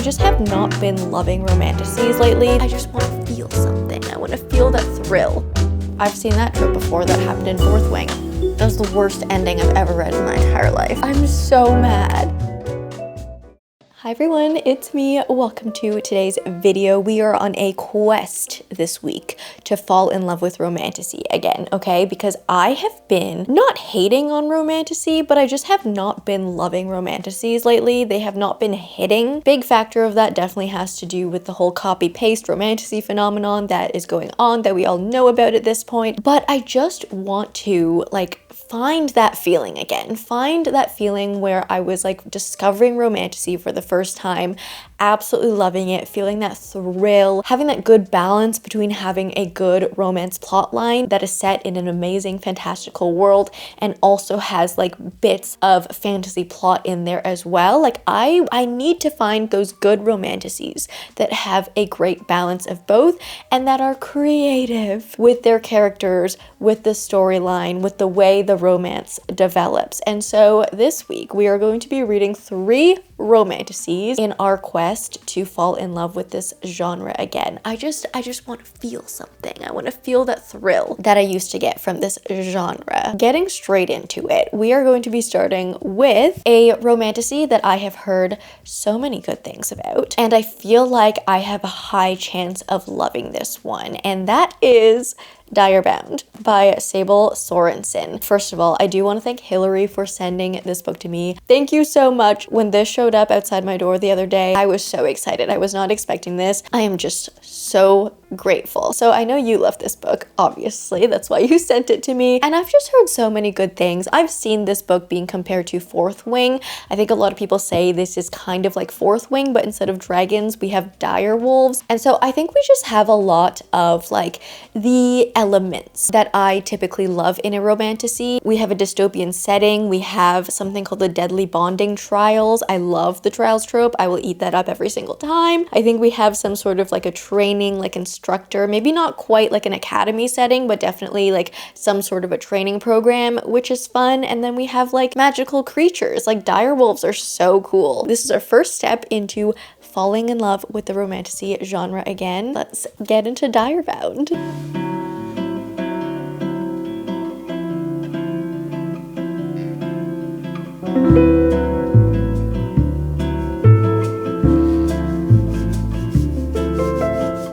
just have not been loving romantasies lately. I just want to feel something. I want to feel that thrill. I've seen that trope before that happened in Fourth Wing. That was the worst ending I've ever read in my entire life. I'm so mad. Hi everyone, it's me. Welcome to today's video. We are on a quest this week to fall in love with Romantasy again, okay? Because I have been not hating on Romantasy, but I just have not been loving Romantasies lately. They have not been hitting. Big factor of that definitely has to do with the whole copy-paste Romantasy phenomenon that is going on that we all know about at this point. But I just want to find that feeling again. Find that feeling where I was discovering Romantasy for the first time, absolutely loving it, feeling that thrill, having that good balance between having a good romance plotline that is set in an amazing, fantastical world and also has bits of fantasy plot in there as well. I need to find those good Romantasies that have a great balance of both and that are creative with their characters, with the storyline, with the way the romance develops. And so this week we are going to be reading 3 Romantasies in our quest to fall in love with this genre again. I just want to feel something. I want to feel that thrill that I used to get from this genre. Getting straight into it, we are going to be starting with a Romantasy that I have heard so many good things about, and I feel like I have a high chance of loving this one, and that is Direbound by Sable Sorensen. First of all, I do want to thank Hillary for sending this book to me. Thank you so much. When this showed up outside my door the other day, I was so excited. I was not expecting this. I am just so grateful. So I know you love this book, obviously. That's why you sent it to me. And I've just heard so many good things. I've seen this book being compared to Fourth Wing. I think a lot of people say this is kind of like Fourth Wing, but instead of dragons, we have dire wolves. And so I think we just have a lot of the elements that I typically love in a Romantasy. We have a dystopian setting. We have something called the deadly bonding trials. I love the trials trope. I will eat that up every single time. I think we have some sort of a training instructor, maybe not quite an academy setting, but definitely some sort of a training program, which is fun. And then we have magical creatures. Dire wolves are so cool. This is our first step into falling in love with the Romantasy genre again. Let's get into Direbound.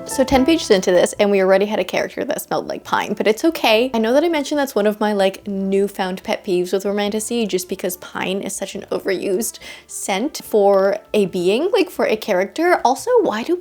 So 10 pages into this and we already had a character that smelled like pine, but it's okay. I know that I mentioned that's one of my newfound pet peeves with Romantasy, just because pine is such an overused scent for a being, for a character. Also, why do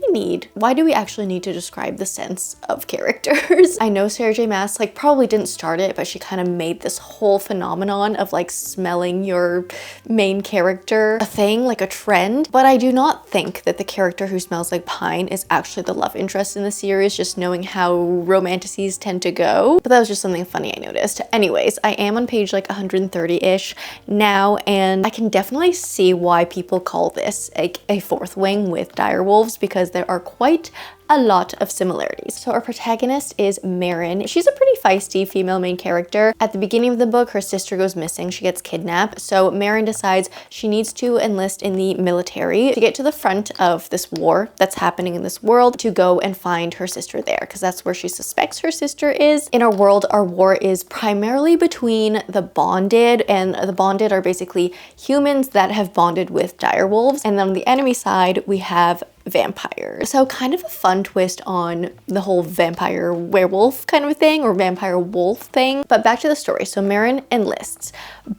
we actually need to describe the scents of characters? I know Sarah J Maas probably didn't start it, but she kind of made this whole phenomenon of smelling your main character a thing, a trend. But I do not think that the character who smells like pine is actually the love interest in the series, just knowing how Romantasies tend to go. But that was just something funny I noticed. Anyways, I am on page 130-ish now, and I can definitely see why people call this a Fourth Wing with dire wolves, because there are quite a lot of similarities. So our protagonist is Marin. She's a pretty feisty female main character. At the beginning of the book, her sister goes missing. She gets kidnapped. So Marin decides she needs to enlist in the military to get to the front of this war that's happening in this world, to go and find her sister there, because that's where she suspects her sister is. In our world, our war is primarily between the bonded, and the bonded are basically humans that have bonded with dire wolves. And then on the enemy side, we have vampires. So kind of a fun twist on the whole vampire werewolf kind of a thing, or vampire wolf thing. But back to the story. So Marin enlists,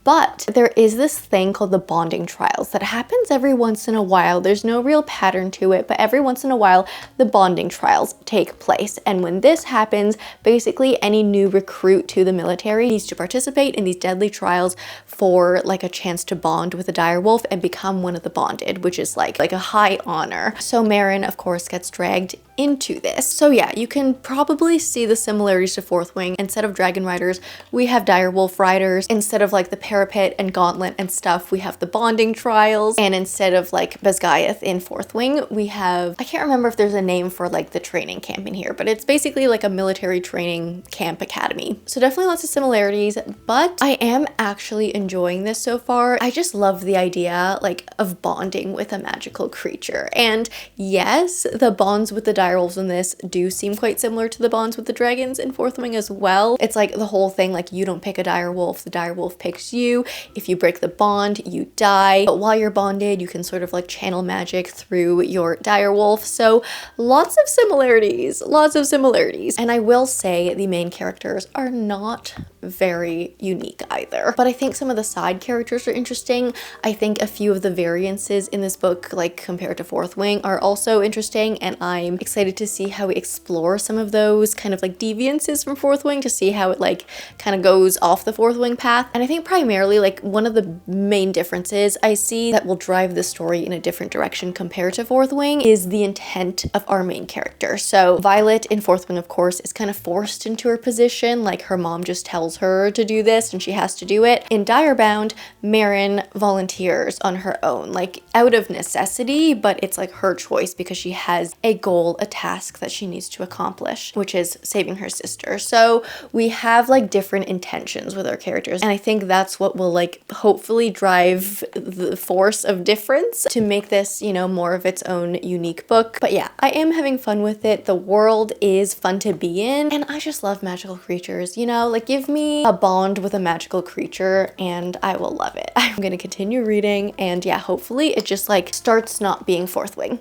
but there is this thing called the bonding trials that happens every once in a while. There's no real pattern to it, but every once in a while the bonding trials take place. And when this happens, basically any new recruit to the military needs to participate in these deadly trials for a chance to bond with a dire wolf and become one of the bonded, which is like a high honor. So So Marin, of course, gets dragged into this. So yeah, you can probably see the similarities to Fourth Wing. Instead of dragon riders, we have direwolf riders. Instead of like the parapet and gauntlet and stuff, we have the bonding trials. And instead of like Basgiath in Fourth Wing, we have, I can't remember if there's a name for like the training camp in here, but it's basically like a military training camp academy. So definitely lots of similarities, but I am actually enjoying this so far. I just love the idea like of bonding with a magical creature. And yes, the bonds with the direwolves in this do seem quite similar to the bonds with the dragons in Fourth Wing as well. It's like the whole thing, like you don't pick a direwolf, the direwolf picks you. If you break the bond, you die. But while you're bonded, you can sort of like channel magic through your direwolf. So lots of similarities, lots of similarities. And I will say the main characters are not very unique either. But I think some of the side characters are interesting. I think a few of the variances in this book, like compared to Fourth Wing, are also interesting, and I'm excited to see how we explore some of those kind of like deviances from Fourth Wing, to see how it like kind of goes off the Fourth Wing path. And I think primarily like one of the main differences I see that will drive the story in a different direction compared to Fourth Wing is the intent of our main character. So Violet in Fourth Wing, of course, is kind of forced into her position, like her mom just tells her to do this and she has to do it. In Direbound, Marin volunteers on her own, like out of necessity, but it's like her choice because she has a goal, a task that she needs to accomplish, which is saving her sister. So we have like different intentions with our characters, and I think that's what will like hopefully drive the force of difference to make this, you know, more of its own unique book. But yeah, I am having fun with it. The world is fun to be in, and I just love magical creatures, you know, like give me a bond with a magical creature and I will love it. I'm gonna continue reading, and yeah, hopefully it just like starts not being Fourth Wing.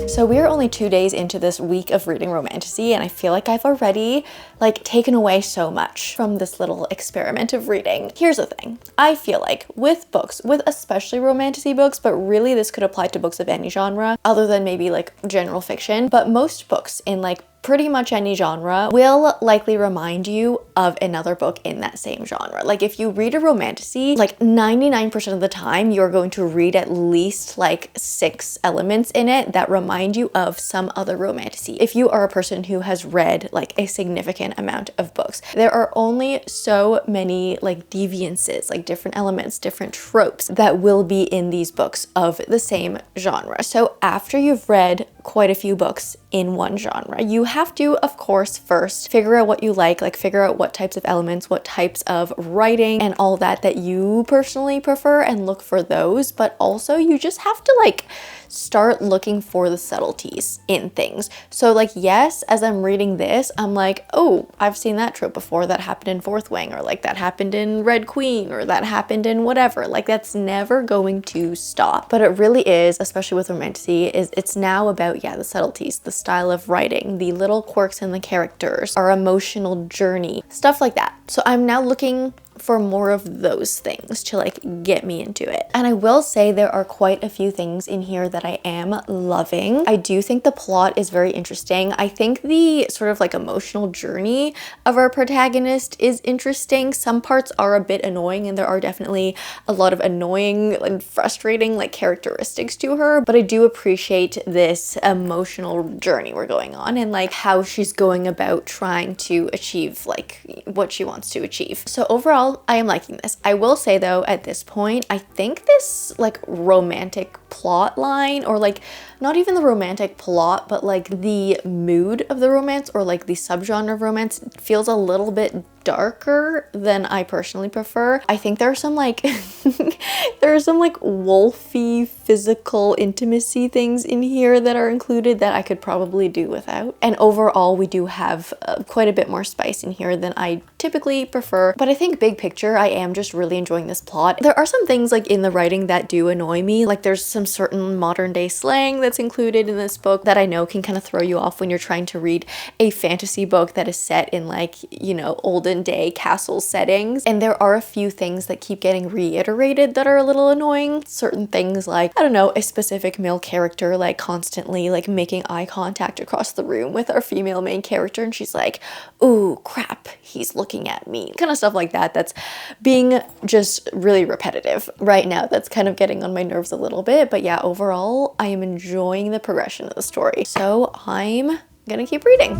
So we're only 2 days into this week of reading Romantasy, and I feel like I've already like taken away so much from this little experiment of reading. Here's the thing. I feel like with books, with especially Romantasy books, but really this could apply to books of any genre other than maybe like general fiction, but most books in like pretty much any genre will likely remind you of another book in that same genre. Like if you read a Romantasy, like 99% of the time you're going to read at least like 6 elements in it that remind you of some other Romantasy. If you are a person who has read like a significant amount of books, there are only so many like deviances, like different elements, different tropes that will be in these books of the same genre. So after you've read quite a few books in one genre, you have to, of course, first figure out what you like figure out what types of elements, what types of writing and all that you personally prefer, and look for those. But also you just have to like start looking for the subtleties in things. So like, yes, as I'm reading this, I'm like, oh, I've seen that trope before, that happened in Fourth Wing, or like that happened in Red Queen, or that happened in whatever. Like that's never going to stop. But it really is, especially with Romantasy, it's now about, yeah, the subtleties, the style of writing, the little quirks in the characters, our emotional journey, stuff like that. So I'm now looking for more of those things to like get me into it. And I will say there are quite a few things in here that I am loving. I do think the plot is very interesting. I think the sort of like emotional journey of our protagonist is interesting. Some parts are a bit annoying, and there are definitely a lot of annoying and frustrating like characteristics to her, but I do appreciate this emotional journey we're going on, and like how she's going about trying to achieve like what she wants to achieve. So overall, I am liking this. I will say though, at this point, I think this like romantic plot line, or like not even the romantic plot, but like the mood of the romance, or like the subgenre of romance, feels a little bit darker than I personally prefer. I think there are some like there are some like wolfy physical intimacy things in here that are included that I could probably do without. And overall, we do have quite a bit more spice in here than I typically prefer. But I think big picture, I am just really enjoying this plot. There are some things like in the writing that do annoy me. Like there's some certain modern day slang that's included in this book that I know can kind of throw you off when you're trying to read a fantasy book that is set in like, you know, olden day castle settings. And there are a few things that keep getting reiterated that are a little annoying. Certain things like, I don't know, a specific male character like constantly like making eye contact across the room with our female main character and she's like, ooh, crap, he's looking at me. Kind of stuff like that that's being just really repetitive right now. That's kind of getting on my nerves a little bit. But yeah, overall, I am enjoying the progression of the story. So I'm gonna keep reading.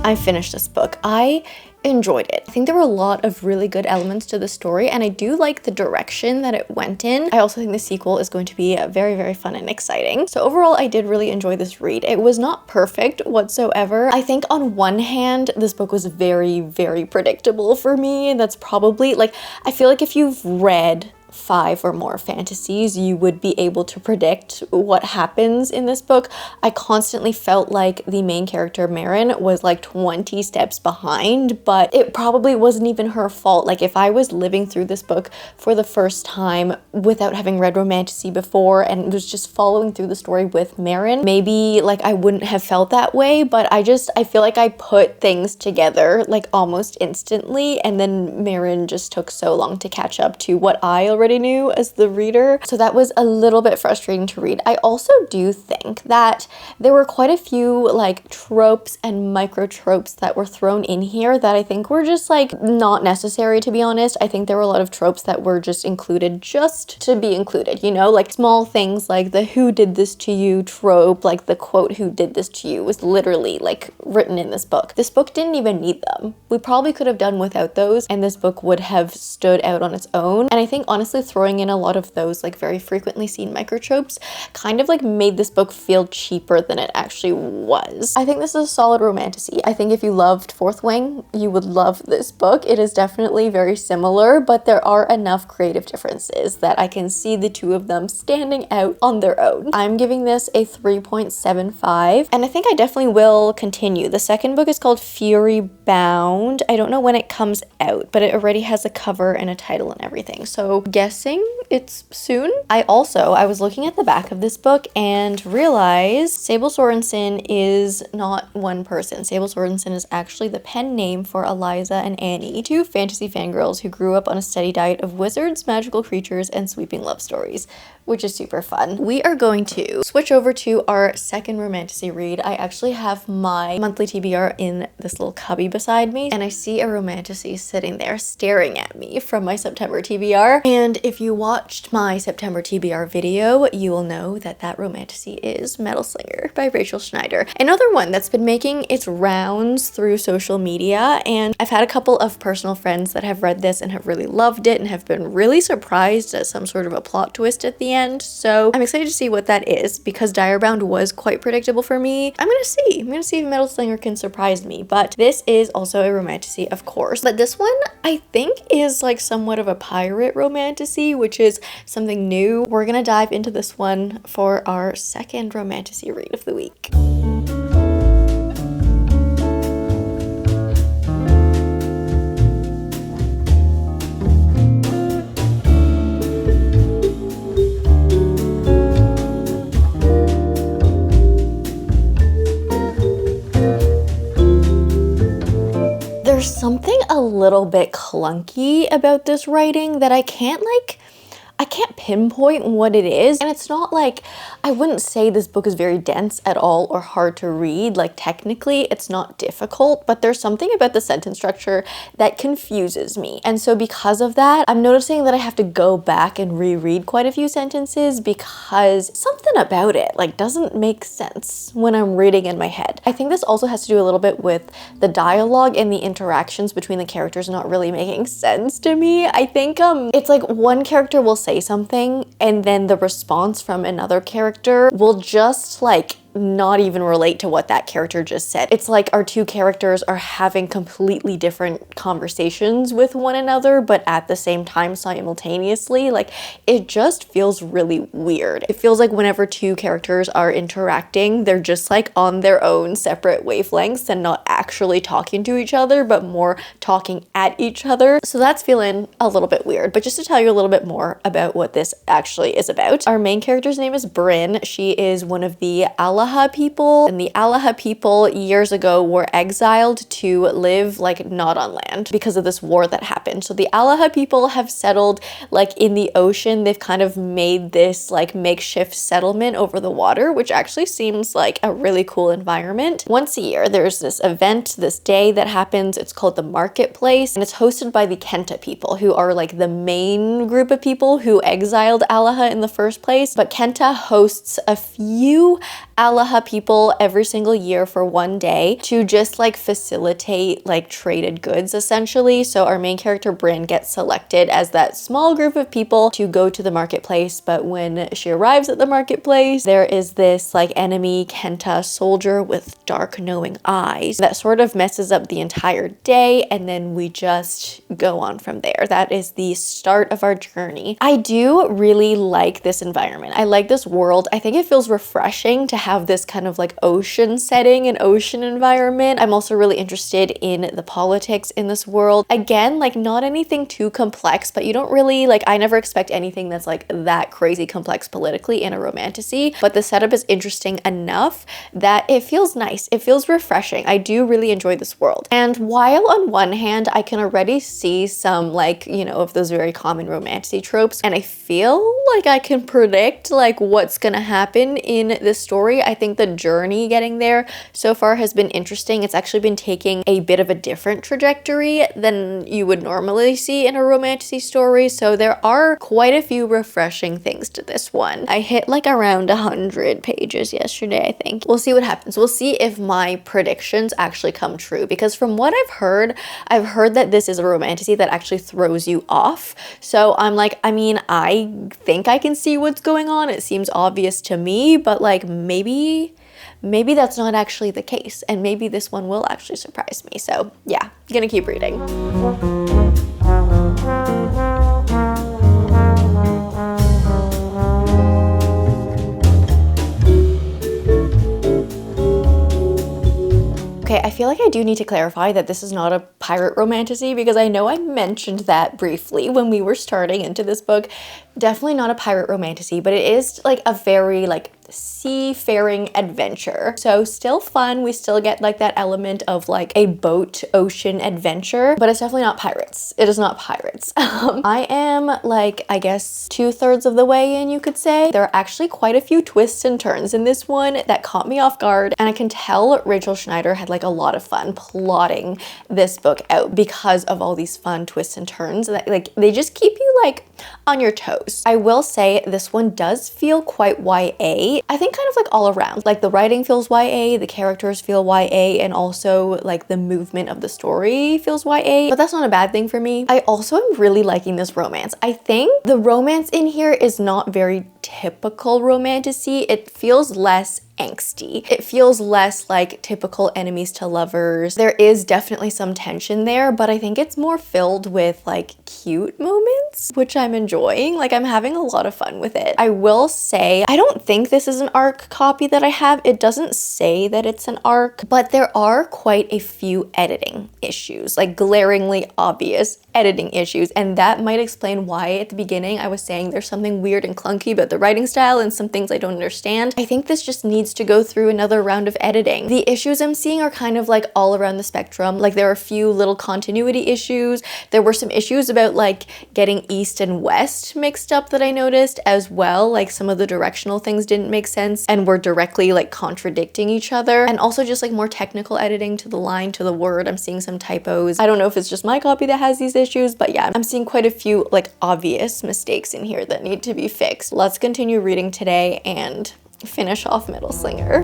I finished this book. I enjoyed it. I think there were a lot of really good elements to the story and I do like the direction that it went in. I also think the sequel is going to be very, very fun and exciting. So overall, I did really enjoy this read. It was not perfect whatsoever. I think on one hand, this book was very, very predictable for me. And that's probably like, I feel like if you've read 5 or more fantasies, you would be able to predict what happens in this book. I constantly felt like the main character, Marin, was like 20 steps behind, but it probably wasn't even her fault. Like if I was living through this book for the first time without having read Romantasy before and was just following through the story with Marin, maybe like I wouldn't have felt that way, but I feel like I put things together like almost instantly, and then Marin just took so long to catch up to what I already knew as the reader. So that was a little bit frustrating to read. I also do think that there were quite a few like tropes and micro tropes that were thrown in here that I think were just like not necessary, to be honest. I think there were a lot of tropes that were just included just to be included, you know, like small things like the "who did this to you" trope, like the quote "who did this to you" was literally like written in this book. This book didn't even need them. We probably could have done without those and this book would have stood out on its own. And I think honestly throwing in a lot of those like very frequently seen microtropes kind of like made this book feel cheaper than it actually was. I think this is a solid romantasy. I think if you loved Fourth Wing, you would love this book. It is definitely very similar, but there are enough creative differences that I can see the two of them standing out on their own. I'm giving this a 3.75 and I think I definitely will continue. The second book is called Direbound. I don't know when it comes out, but it already has a cover and a title and everything. So guessing it's soon. I was looking at the back of this book and realized Sable Sorensen is not one person. Sable Sorensen is actually the pen name for Eliza and Annie, two fantasy fangirls who grew up on a steady diet of wizards, magical creatures, and sweeping love stories, which is super fun. We are going to switch over to our second romantasy read. I actually have my monthly TBR in this little cubby beside me, and I see a romantasy sitting there staring at me from my September TBR. And if you watched my September TBR video, you will know that that romantasy is Metal Slinger by Rachel Schneider. Another one that's been making its rounds through social media, and I've had a couple of personal friends that have read this and have really loved it and have been really surprised at some sort of a plot twist at the end. So I'm excited to see what that is because Direbound was quite predictable for me. I'm gonna see if Metal Slinger can surprise me, but this is also a romantasy, of course. But this one I think is like somewhat of a pirate romantasy, which is something new. We're gonna dive into this one for our second romantasy read of the week. There's something a little bit clunky about this writing that I can't pinpoint what it is. And it's not like, I wouldn't say this book is very dense at all or hard to read. Like technically it's not difficult, but there's something about the sentence structure that confuses me. And so because of that, I'm noticing that I have to go back and reread quite a few sentences because something about it like doesn't make sense when I'm reading in my head. I think this also has to do a little bit with the dialogue and the interactions between the characters not really making sense to me. I think it's like one character will say something and then the response from another character will just like not even relate to what that character just said. It's like our two characters are having completely different conversations with one another, but at the same time simultaneously. Like, it just feels really weird. It feels like whenever two characters are interacting, they're just like on their own separate wavelengths and not actually talking to each other, but more talking at each other. So that's feeling a little bit weird. But just to tell you a little bit more about what this actually is about, our main character's name is Bryn. She is one of the Allaha people, and the Allaha people years ago were exiled to live like not on land because of this war that happened. So the Allaha people have settled like in the ocean. They've kind of made this like makeshift settlement over the water, which actually seems like a really cool environment. Once a year there's this event, this day that happens. It's called the marketplace, and it's hosted by the Kenta people, who are like the main group of people who exiled Allaha in the first place. But Kenta hosts a few Allaha people every single year for one day to just like facilitate like traded goods essentially. So our main character Bryn gets selected as that small group of people to go to the marketplace, but when she arrives at the marketplace, there is this like enemy Kenta soldier with dark knowing eyes that sort of messes up the entire day, and then we just go on from there. That is the start of our journey. I do really like this environment. I like this world. I think it feels refreshing to have this kind of like ocean setting and ocean environment. I'm also really interested in the politics in this world. Again, like not anything too complex, but you don't really like, I never expect anything that's like that crazy complex politically in a romantasy, but the setup is interesting enough that it feels nice. It feels refreshing. I do really enjoy this world. And while on one hand, I can already see some like, you know, of those very common romantasy tropes, and I feel like I can predict like what's gonna happen in this story. I think the journey getting there so far has been interesting. It's actually been taking a bit of a different trajectory than you would normally see in a romantasy story. So there are quite a few refreshing things to this one. I hit like around 100 pages yesterday, I think. We'll see what happens. We'll see if my predictions actually come true, because from what I've heard that this is a romantasy that actually throws you off. So I'm like, I mean, I think I can see what's going on. It seems obvious to me, but like maybe that's not actually the case, and maybe this one will actually surprise me. So yeah, gonna keep reading. Okay, I feel like I do need to clarify that this is not a pirate romantasy, because I know I mentioned that briefly when we were starting into this book. Definitely not a pirate romantasy, but it is like a very like seafaring adventure. So still fun. We still get like that element of like a boat ocean adventure, but it's definitely not pirates. It is not pirates. I am like, I guess 2/3 of the way in, you could say. There are actually quite a few twists and turns in this one that caught me off guard, and I can tell Rachel Schneider had like a lot of fun plotting this book out because of all these fun twists and turns that like they just keep you like on your toes. I will say this one does feel quite YA. I think kind of like all around. Like the writing feels YA, the characters feel YA, and also like the movement of the story feels YA, but that's not a bad thing for me. I also am really liking this romance. I think the romance in here is not very typical romantasy. It feels less angsty. It feels less like typical enemies to lovers. There is definitely some tension there, but I think it's more filled with like cute moments, which I'm enjoying. Like I'm having a lot of fun with it. I will say, I don't think this is an ARC copy that I have. It doesn't say that it's an ARC, but there are quite a few editing issues, like glaringly obvious editing issues, and that might explain why at the beginning I was saying there's something weird and clunky about the writing style and some things I don't understand. I think this just needs to go through another round of editing. The issues I'm seeing are kind of like all around the spectrum. Like there are a few little continuity issues. There were some issues about like getting east and west mixed up that I noticed as well. Like some of the directional things didn't make sense and were directly like contradicting each other. And also just like more technical editing to the line, to the word. I'm seeing some typos. I don't know if it's just my copy that has these issues, but yeah, I'm seeing quite a few like obvious mistakes in here that need to be fixed. Let's continue reading today and finish off Middle Slinger.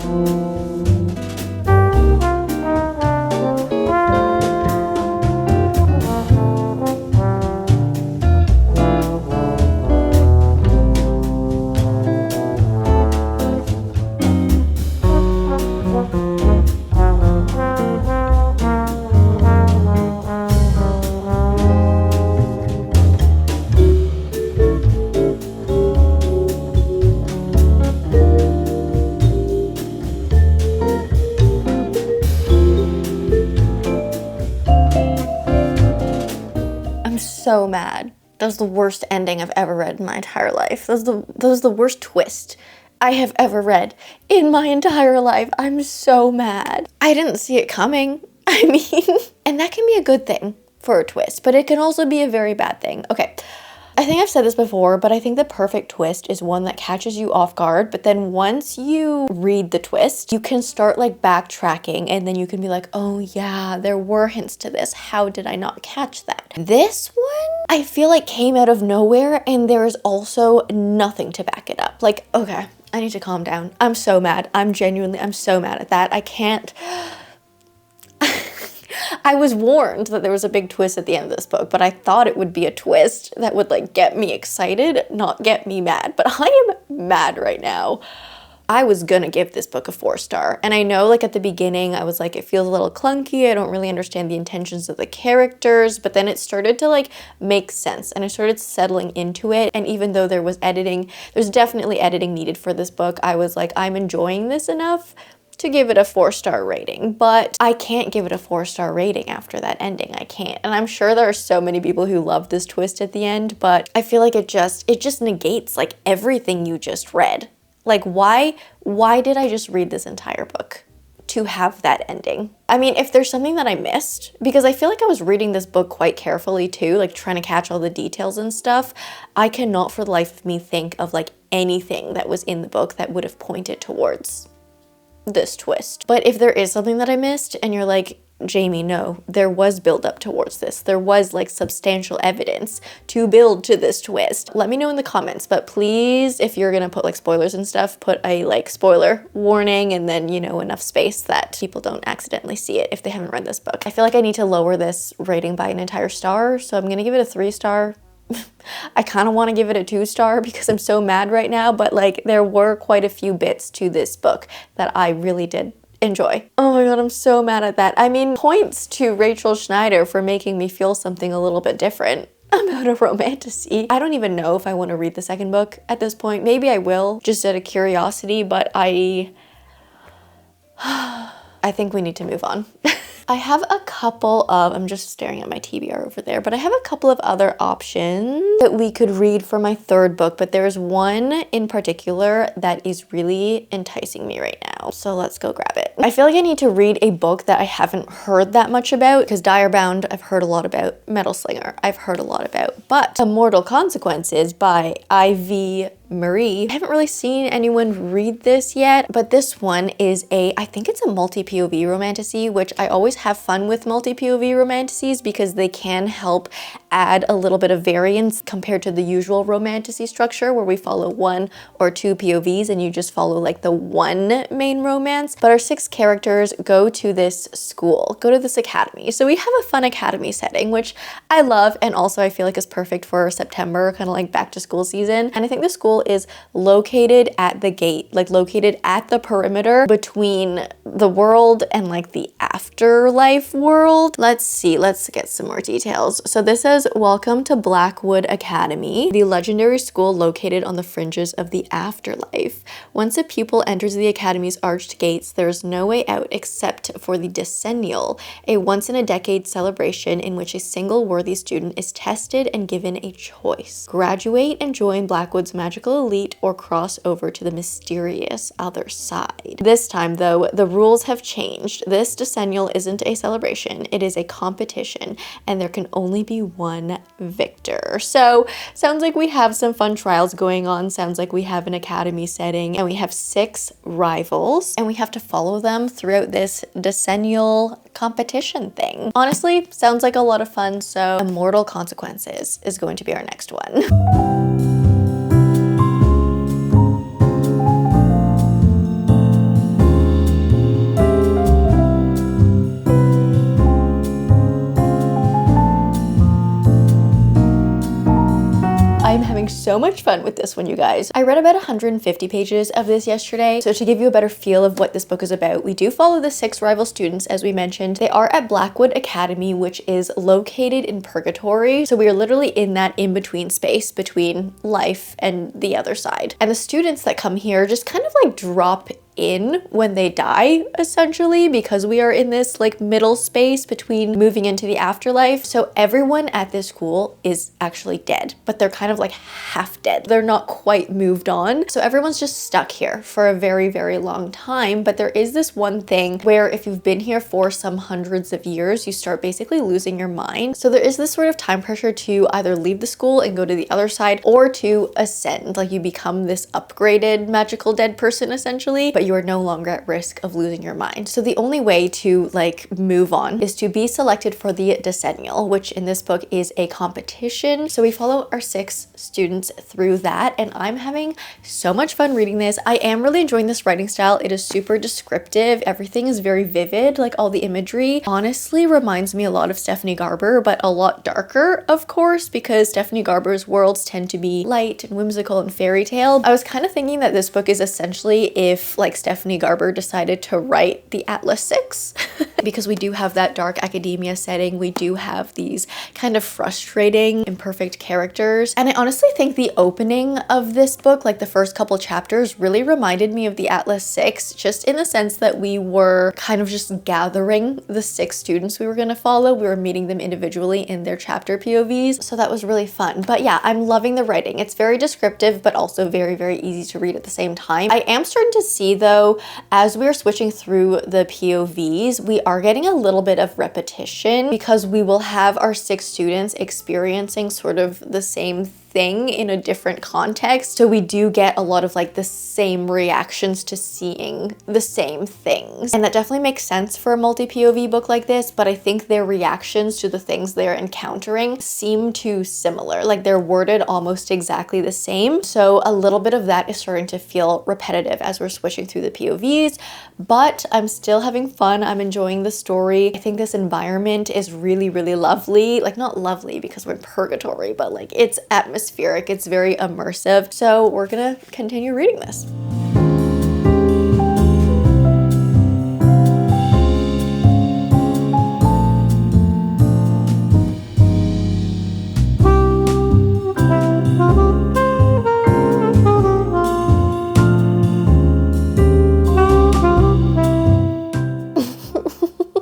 so mad. That was the worst ending I've ever read in my entire life. That was the worst twist I have ever read in my entire life. I'm so mad. I didn't see it coming. I mean, and that can be a good thing for a twist, but it can also be a very bad thing. Okay, I think I've said this before, but I think the perfect twist is one that catches you off guard, but then once you read the twist, you can start like backtracking and then you can be like, oh yeah, there were hints to this. How did I not catch that? This one, I feel like came out of nowhere and there is also nothing to back it up. Like, okay, I need to calm down. I'm so mad. I'm so mad at that. I can't. I was warned that there was a big twist at the end of this book, but I thought it would be a twist that would like get me excited, not get me mad. But I am mad right now. I was gonna give this book a 4-star. And I know like at the beginning, I was like, it feels a little clunky. I don't really understand the intentions of the characters, but then it started to like make sense and I started settling into it. And even though there was editing, there's definitely editing needed for this book, I was like, I'm enjoying this enough to give it a 4-star rating, but I can't give it a 4-star rating after that ending. I can't. And I'm sure there are so many people who love this twist at the end, but I feel like it just negates like everything you just read. Like why did I just read this entire book to have that ending? I mean, if there's something that I missed, because I feel like I was reading this book quite carefully too, like trying to catch all the details and stuff, I cannot for the life of me think of like anything that was in the book that would have pointed towards this twist. But if there is something that I missed and you're like, Jamie, no, there was build up towards this. There was like substantial evidence to build to this twist. Let me know in the comments, but please, if you're gonna put like spoilers and stuff, put a like spoiler warning and then, you know, enough space that people don't accidentally see it if they haven't read this book. I feel like I need to lower this rating by an entire star, so I'm gonna give it a 3-star. I kind of want to give it a 2-star because I'm so mad right now, but like there were quite a few bits to this book that I really did enjoy. Oh my god, I'm so mad at that. I mean, points to Rachel Schneider for making me feel something a little bit different about a romantasy. I don't even know if I want to read the second book at this point. Maybe I will, just out of curiosity, but I think we need to move on. I have a couple of, I'm just staring at my TBR over there, but I have a couple of other options that we could read for my third book, but there's one in particular that is really enticing me right now. So let's go grab it. I feel like I need to read a book that I haven't heard that much about, because Direbound I've heard a lot about, Metal Slinger I've heard a lot about, but Immortal Consequences by Ivy Marie. I haven't really seen anyone read this yet, but this one is I think it's a multi-POV romantasy, which I always have fun with multi-POV romantasies because they can help add a little bit of variance compared to the usual romantasy structure where we follow 1 or 2 POVs and you just follow like the one main romance. But our 6 characters go to this school, go to this academy. So we have a fun academy setting, which I love, and also I feel like is perfect for September, kind of like back to school season. And I think the school is located at the gate, like located at the perimeter between the world and like the afterlife world. Let's see, let's get some more details. So this says, welcome to Blackwood Academy, the legendary school located on the fringes of the afterlife. Once a pupil enters the academy's arched gates, there is no way out except for the decennial, a once-in-a-decade celebration in which a single worthy student is tested and given a choice. Graduate and join Blackwood's magical elite or cross over to the mysterious other side. This time, though, the rules have changed. This decennial isn't a celebration, it is a competition, and there can only be one victor. So, sounds like we have some fun trials going on, sounds like we have an academy setting, and we have 6 rivals, and we have to follow them throughout this decennial competition thing. Honestly, sounds like a lot of fun, so Immortal Consequences is going to be our next one. I'm having having so much fun with this one, you guys. I read about 150 pages of this yesterday, so to give you a better feel of what this book is about, we do follow the 6 rival students, as we mentioned. They are at Blackwood Academy, which is located in purgatory, so we are literally in that in-between space between life and the other side. And the students that come here just kind of like drop in when they die, essentially, because we are in this like middle space between moving into the afterlife. So everyone at this school is actually dead, but they're kind of like half dead. They're not quite moved on. So everyone's just stuck here for a very, very long time. But there is this one thing where if you've been here for some hundreds of years, you start basically losing your mind. So there is this sort of time pressure to either leave the school and go to the other side, or to ascend, like you become this upgraded magical dead person essentially, but you are no longer at risk of losing your mind. So the only way to like move on is to be selected for the decennial, which in this book is a competition. So we follow our 6 students through that, and I'm having so much fun reading this. I am really enjoying this writing style. It is super descriptive. Everything is very vivid, like all the imagery honestly reminds me a lot of Stephanie Garber, but a lot darker, of course, because Stephanie Garber's worlds tend to be light and whimsical and fairy tale. I was kind of thinking that this book is essentially if like Stephanie Garber decided to write the Atlas 6 because we do have that dark academia setting. We do have these kind of frustrating, imperfect characters. And I honestly think the opening of this book, like the first couple chapters, really reminded me of the Atlas 6, just in the sense that we were kind of just gathering the 6 students we were going to follow. We were meeting them individually in their chapter POVs. So that was really fun. But yeah, I'm loving the writing. It's very descriptive, but also very, very easy to read at the same time. I am starting to see though, as we're switching through the POVs, we are getting a little bit of repetition because we will have our 6 students experiencing sort of the same thing in a different context. So we do get a lot of like the same reactions to seeing the same things. And that definitely makes sense for a multi-POV book like this, but I think their reactions to the things they're encountering seem too similar. Like they're worded almost exactly the same. So a little bit of that is starting to feel repetitive as we're switching through the POVs, but I'm still having fun. I'm enjoying the story. I think this environment is really, really lovely. Like not lovely because we're in purgatory, but like it's atmospheric. It's very immersive. So we're gonna continue reading this.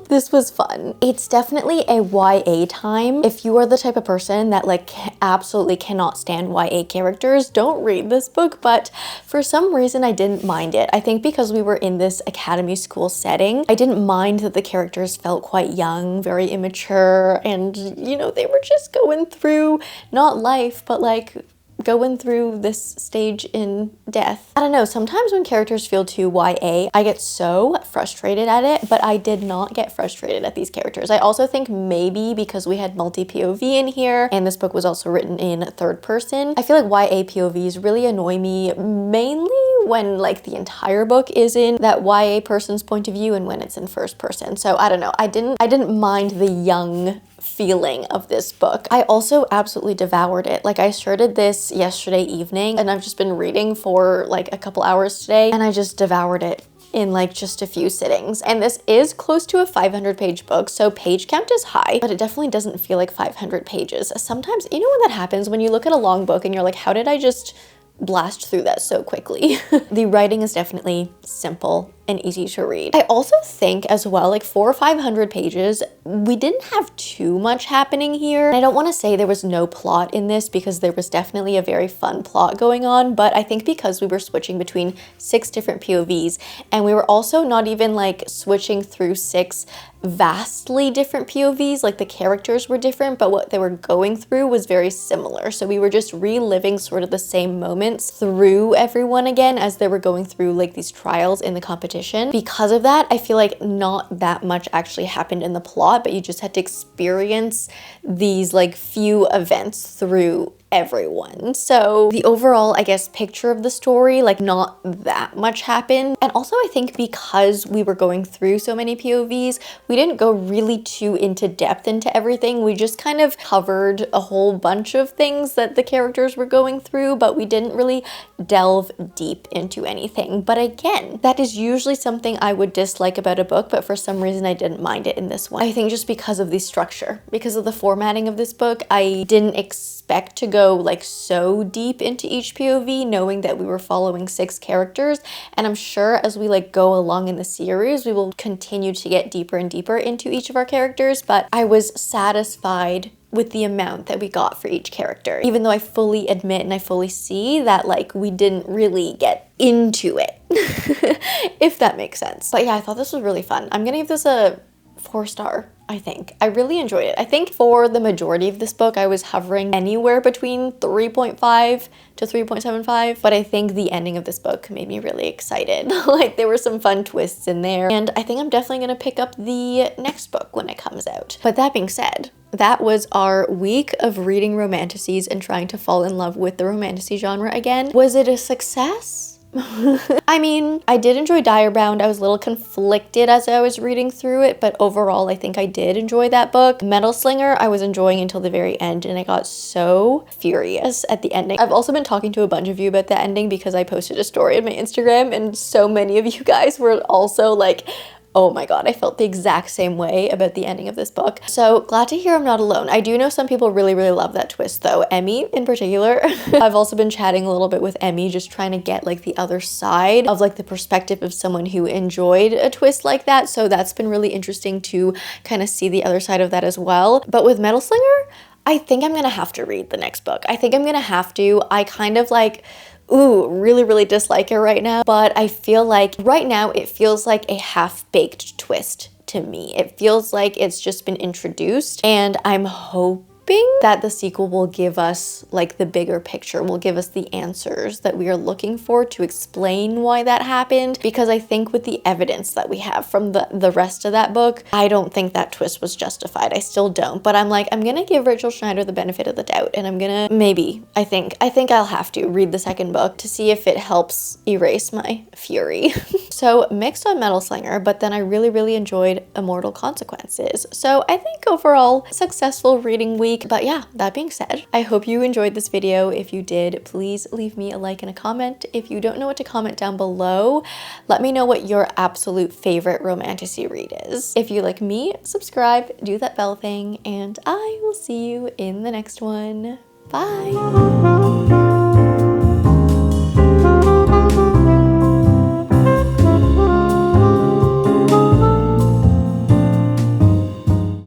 This was fun. It's definitely a YA time. If you are the type of person that like absolutely cannot stand YA characters, don't read this book, but for some reason I didn't mind it. I think because we were in this academy school setting, I didn't mind that the characters felt quite young, very immature, and you know, they were just going through not life, but like going through this stage in death. I don't know, sometimes when characters feel too YA, I get so frustrated at it, but I did not get frustrated at these characters. I also think maybe because we had multi-POV in here, and this book was also written in third person, I feel like YA POVs really annoy me, mainly when like the entire book is in that YA person's point of view and when it's in first person. So I don't know, I didn't mind the young feeling of this book. I also absolutely devoured it. Like I started this yesterday evening and I've just been reading for like a couple hours today, and I just devoured it in like just a few sittings. And this is close to a 500-page book, so page count is high, but it definitely doesn't feel like 500 pages. Sometimes, you know when that happens, when you look at a long book and you're like, how did I just blast through that so quickly? The writing is definitely simple and easy to read. I also think as well, like 400 or 500 pages, we didn't have too much happening here. And I don't want to say there was no plot in this, because there was definitely a very fun plot going on, but I think because we were switching between 6 different POVs, and we were also not even like switching through 6 vastly different POVs, like the characters were different, but what they were going through was very similar. So we were just reliving sort of the same moments through everyone again as they were going through like these trials in the competition. Because of that, I feel like not that much actually happened in the plot, but you just had to experience these like few events through everyone. So the overall, I guess, picture of the story, like not that much happened. And also I think because we were going through so many POVs, we didn't go really too into depth into everything. We just kind of covered a whole bunch of things that the characters were going through, but we didn't really delve deep into anything. But again, that is usually something I would dislike about a book, but for some reason I didn't mind it in this one. I think just because of the structure, because of the formatting of this book, I didn't expect to go like so deep into each POV, knowing that we were following 6 characters. And I'm sure as we like go along in the series, we will continue to get deeper and deeper into each of our characters, but I was satisfied with the amount that we got for each character, even though I fully admit and I fully see that like we didn't really get into it, if that makes sense. But yeah, I thought this was really fun. I'm gonna give this a 4-star. I think I really enjoyed it. I think for the majority of this book, I was hovering anywhere between 3.5 to 3.75, but I think the ending of this book made me really excited. Like there were some fun twists in there, and I think I'm definitely gonna pick up the next book when it comes out. But that being said, that was our week of reading romantasies and trying to fall in love with the romantasy genre again. Was it a success? I mean, I did enjoy Direbound. I was a little conflicted as I was reading through it, but overall I think I did enjoy that book. Metal Slinger I was enjoying until the very end, and I got so furious at the ending. I've also been talking to a bunch of you about the ending because I posted a story on my Instagram, and so many of you guys were also like, oh my god, I felt the exact same way about the ending of this book. So glad to hear I'm not alone. I do know some people really, really love that twist though. Emmy in particular. I've also been chatting a little bit with Emmy, just trying to get like the other side of like the perspective of someone who enjoyed a twist like that. So that's been really interesting to kind of see the other side of that as well. But with Metal Slinger, I think I'm gonna have to read the next book. I think I'm gonna have to. I kind of like, really dislike it right now, but I feel like right now it feels like a half-baked twist to me. It feels like it's just been introduced, and I'm hoping that the sequel will give us like the bigger picture, will give us the answers that we are looking for to explain why that happened, because I think with the evidence that we have from the rest of that book, I don't think that twist was justified. I still don't, but I'm like, I'm gonna give Rachel Schneider the benefit of the doubt, and I'm gonna I think I'll have to read the second book to see if it helps erase my fury. So mixed on Metal Slinger, but then I really enjoyed Immortal Consequences. So I think overall successful reading week. But yeah, that being said, I hope you enjoyed this video. If you did, please leave me a like and a comment. If you don't know what to comment down below, let me know what your absolute favorite romantasy read is. If you like me, subscribe, do that bell thing, and I will see you in the next one. Bye!